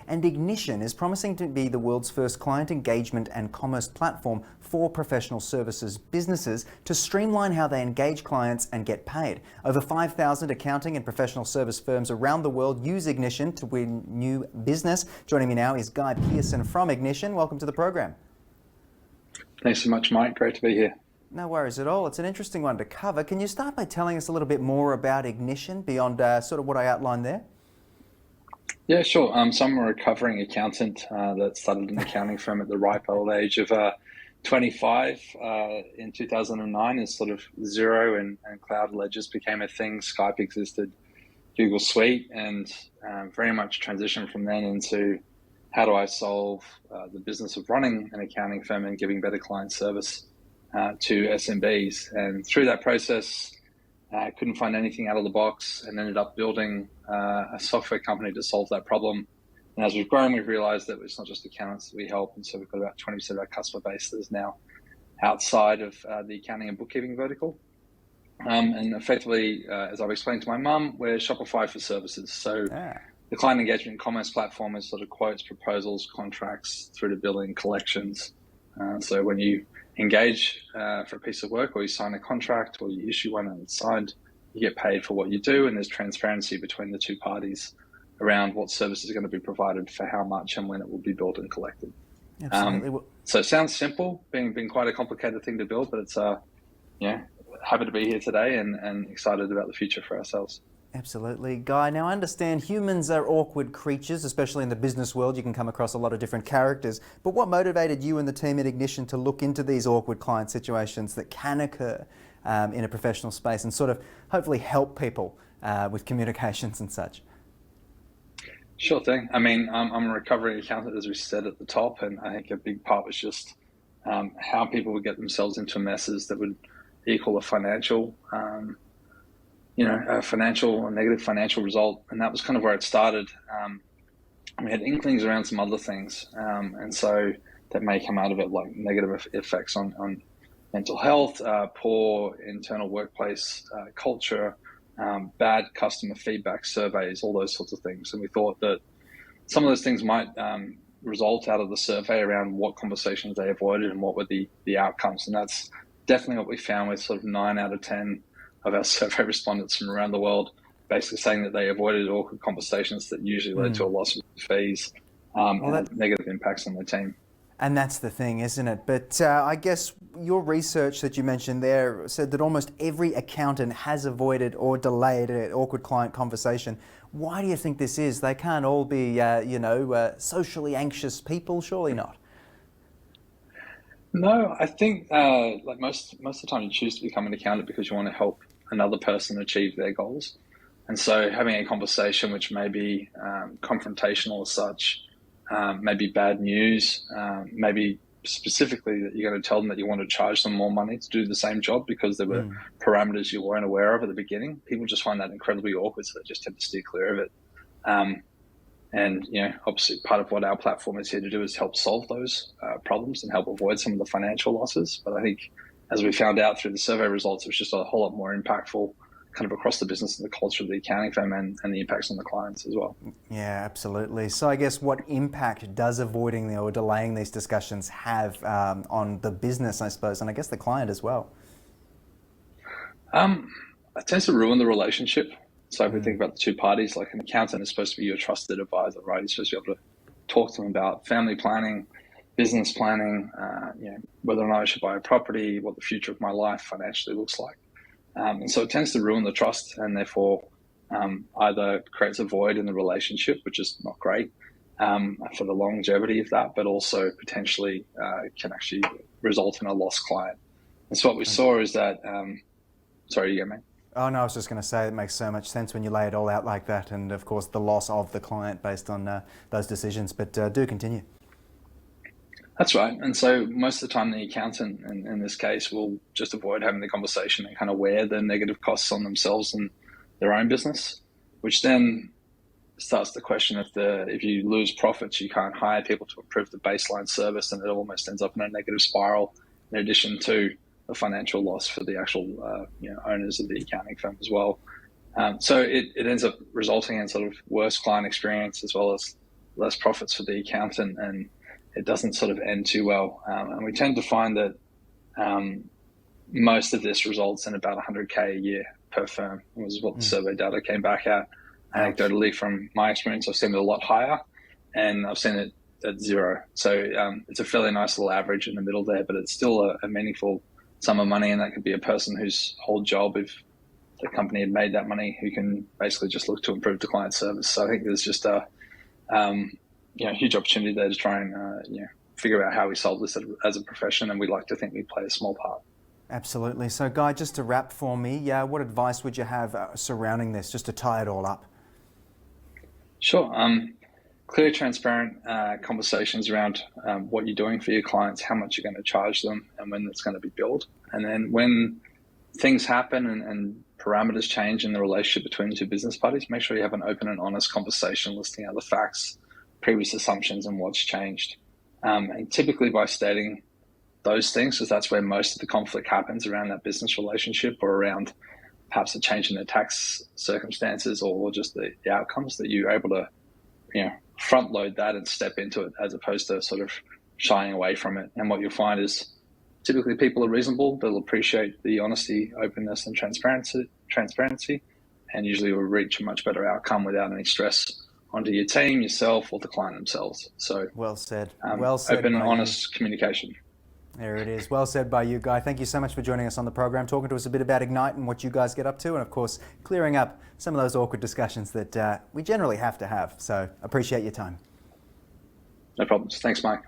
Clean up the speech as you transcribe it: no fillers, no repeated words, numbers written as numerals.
and Ignition is promising to be the world's first client engagement and commerce platform for professional services businesses to streamline how they engage clients and get paid. Over 5,000 accounting and professional service firms around the world use Ignition to win new business. Joining me now is Guy Pearson from Ignition. Welcome to the program. Thanks so much, Mike. Great to be here. No worries at all. It's an interesting one to cover. Can you start by telling us a little bit more about Ignition beyond sort of what I outlined there? Yeah, sure. So I'm a recovering accountant that started an accounting firm at the ripe old age of 25 in 2009 as sort of Xero and cloud ledgers became a thing. Skype existed, Google Suite, and very much transitioned from then into how do I solve the business of running an accounting firm and giving better client service to SMBs. And through that process, I couldn't find anything out of the box and ended up building a software company to solve that problem. And as we've grown, we've realized that it's not just accountants that we help. And so we've got about 20% of our customer base that is now outside of the accounting and bookkeeping vertical. And effectively, as I've explained to my mum, we're Shopify for services. So the client engagement and commerce platform is sort of quotes, proposals, contracts through to billing, collections. So when you engage for a piece of work, or you sign a contract, or you issue one and it's signed, you get paid for what you do, and there's transparency between the two parties around what services are going to be provided for how much and when it will be billed and collected. Absolutely. So it sounds simple, being quite a complicated thing to build, but it's happy to be here today and excited about the future for ourselves. Absolutely. Guy, now I understand humans are awkward creatures, especially in the business world. You can come across a lot of different characters. But what motivated you and the team at Ignition to look into these awkward client situations that can occur in a professional space and sort of hopefully help people with communications and such? Sure thing. I mean, I'm a recovering accountant, as we said at the top, and I think a big part was just how people would get themselves into messes that would equal a financial a negative financial result. And that was kind of where it started. We had inklings around some other things. And so that may come out of it, like negative effects on mental health, poor internal workplace culture, bad customer feedback surveys, all those sorts of things. And we thought that some of those things might result out of the survey around what conversations they avoided and what were the outcomes. And that's definitely what we found with sort of 9 out of 10 of our survey respondents from around the world, basically saying that they avoided awkward conversations that usually led to a loss of fees and negative impacts on their team. And that's the thing, isn't it? But I guess your research that you mentioned there said that almost every accountant has avoided or delayed an awkward client conversation. Why do you think this is? They can't all be, socially anxious people, surely not. No, I think like most of the time you choose to become an accountant because you want to help another person achieve their goals. And so having a conversation which may be confrontational as such, maybe bad news, maybe specifically that you're going to tell them that you want to charge them more money to do the same job because there were parameters you weren't aware of at the beginning. People just find that incredibly awkward, so they just tend to steer clear of it. And, obviously part of what our platform is here to do is help solve those problems and help avoid some of the financial losses. But I think as we found out through the survey results, it was just a whole lot more impactful kind of across the business and the culture of the accounting firm and the impacts on the clients as well. Yeah, absolutely. So I guess what impact does avoiding or delaying these discussions have on the business, I suppose, and I guess the client as well? It tends to ruin the relationship. So if we think about the two parties, like an accountant is supposed to be your trusted advisor, right? You're supposed to be able to talk to them about family planning, business planning, whether or not I should buy a property, what the future of my life financially looks like. And so it tends to ruin the trust and therefore either creates a void in the relationship, which is not great for the longevity of that, but also potentially can actually result in a lost client. And so what we saw is that, sorry, you go, mate. Oh, no, I was just going to say it makes so much sense when you lay it all out like that, and of course the loss of the client based on those decisions, but do continue. That's right. And so most of the time the accountant in this case will just avoid having the conversation and kind of wear the negative costs on themselves and their own business, which then starts the question if you lose profits, you can't hire people to improve the baseline service, and it almost ends up in a negative spiral in addition to a financial loss for the actual owners of the accounting firm as well. So it ends up resulting in sort of worse client experience as well as less profits for the accountant, and it doesn't sort of end too well. And we tend to find that most of this results in about 100K a year per firm, was what the survey data came back at. Anecdotally, from my experience, I've seen it a lot higher, and I've seen it at zero. So it's a fairly nice little average in the middle there, but it's still a meaningful sum of money, and that could be a person whose whole job, if the company had made that money, who can basically just look to improve the client service. So I think there's just a huge opportunity there to try and figure out how we solve this as a profession, and we'd like to think we play a small part. Absolutely. So Guy, just to wrap for me, what advice would you have surrounding this, just to tie it all up? Sure. Clear, transparent conversations around what you're doing for your clients, how much you're going to charge them, and when it's going to be billed. And then when things happen and parameters change in the relationship between the two business parties, make sure you have an open and honest conversation listing out the facts, previous assumptions, and what's changed. And typically by stating those things, because that's where most of the conflict happens, around that business relationship or around perhaps a change in the tax circumstances or just the outcomes, that you're able to front load that and step into it, as opposed to sort of shying away from it. And what you'll find is typically people are reasonable. They'll appreciate the honesty, openness, and transparency, and usually will reach a much better outcome without any stress onto your team, yourself, or the client themselves. So well said. Open and honest communication. There it is. Well said by you, Guy. Thank you so much for joining us on the program, talking to us a bit about Ignite and what you guys get up to, and of course, clearing up some of those awkward discussions that we generally have to have. So appreciate your time. No problems. Thanks, Mike.